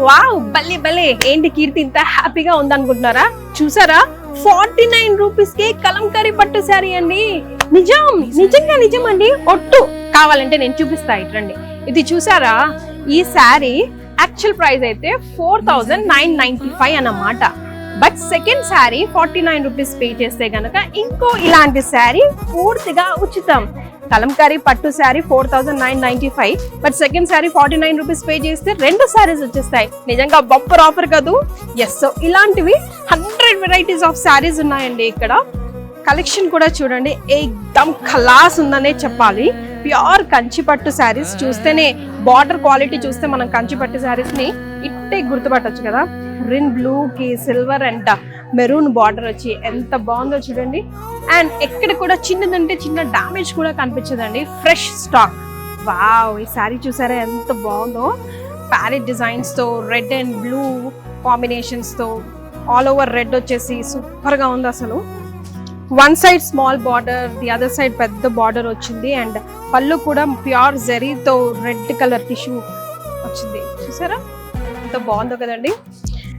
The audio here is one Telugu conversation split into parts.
వావ్ భలే భలే. ఏంటి కీర్తి ఇంత హ్యాపీగా ఉందనుకుంటున్నారా? చూసారా 49 రూపీస్ కి కలంకారీ పట్టు శారీ అండి. నిజంగా నిజం అండి, ఒట్టు. కావాలంటే నేను చూపిస్తా, ఇట్రండి. ఇది చూసారా, ఈ శారీ యాక్చువల్ ప్రైస్ అయితే 4995 అన్నమాట. But second sari 49 rupees pay చేస్తే గనక ఇంకో ఇలాంటి శారీ పూర్తిగా ఉచితం. కలంకారీ పట్టు sari 4995, but second sari 49 rupees pay చేస్తే 2 శారీస్ వచ్చేస్తాయి. నిజంగా బంపర్ ఆఫర్ కాదు? ఎస్. సో ఇలాంటివి 100 వెరైటీస్ ఆఫ్ శారీస్ ఉన్నాయండి ఇక్కడ. కలెక్షన్ కూడా చూడండి, ఏకదమ్ ఖలాస్ ఉందనే చెప్పాలి. ప్యూర్ కంచిపట్టు శారీస్. చూస్తేనే బార్డర్ క్వాలిటీ చూస్తే మనం కంచిపట్టు శారీస్ ని ఇట్టే గుర్తుపట్టొచ్చు కదా. గ్రీన్ బ్లూ కి సిల్వర్ అండ్ మెరూన్ బార్డర్ వచ్చి ఎంత బాగుందో చూడండి. అండ్ ఎక్కడ కూడా చిన్నదంటే చిన్న డామేజ్ కూడా కనిపించదండి. Fresh stock. వావ్, ఈ శారీ చూసారా ఎంత బాగుందో. ప్యారెట్ డిజైన్స్ తో రెడ్ అండ్ బ్లూ కాంబినేషన్స్ తో ఆల్ ఓవర్ రెడ్ వచ్చేసి సూపర్ గా ఉంది అసలు. One side small border, the other side పెద్ద బార్డర్ వచ్చింది. అండ్ పళ్ళు కూడా ప్యూర్ జరీతో రెడ్ కలర్ టిష్యూ వచ్చింది. చూసారా ఎంత బాగుందో కదండి.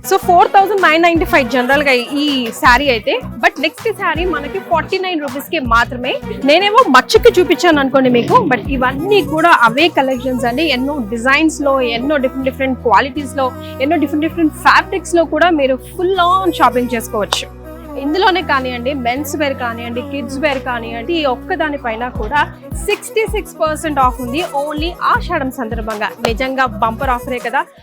సో 4995 జనరల్ గా ఈ శారీ అయితే. బట్ నెక్స్ట్ శారీ మనకి 49 రూపీస్ కి మాత్రమే. నేనేమో మచ్చుకి చూపించాను అనుకోండి మీకు, బట్ ఇవన్నీ కూడా అవే కలెక్షన్స్ అండి. ఎన్నో డిజైన్స్ లో, ఎన్నో డిఫరెంట్ క్వాలిటీస్ లో, ఎన్నో డిఫరెంట్ ఫ్యాబ్రిక్స్ లో కూడా మీరు ఫుల్ ఆన్ షాపింగ్ చేసుకోవచ్చు. ఇందులోనే కానివ్వండి, మెన్స్ వేర్ కానివ్వండి, కిడ్స్ వేర్ కానివ్వండి, ఈ ఒక్కదానిపైన కూడా 66% ఆఫ్ ఉంది ఓన్లీ ఆషాఢం సందర్భంగా. నిజంగా బంపర్ ఆఫరే కదా.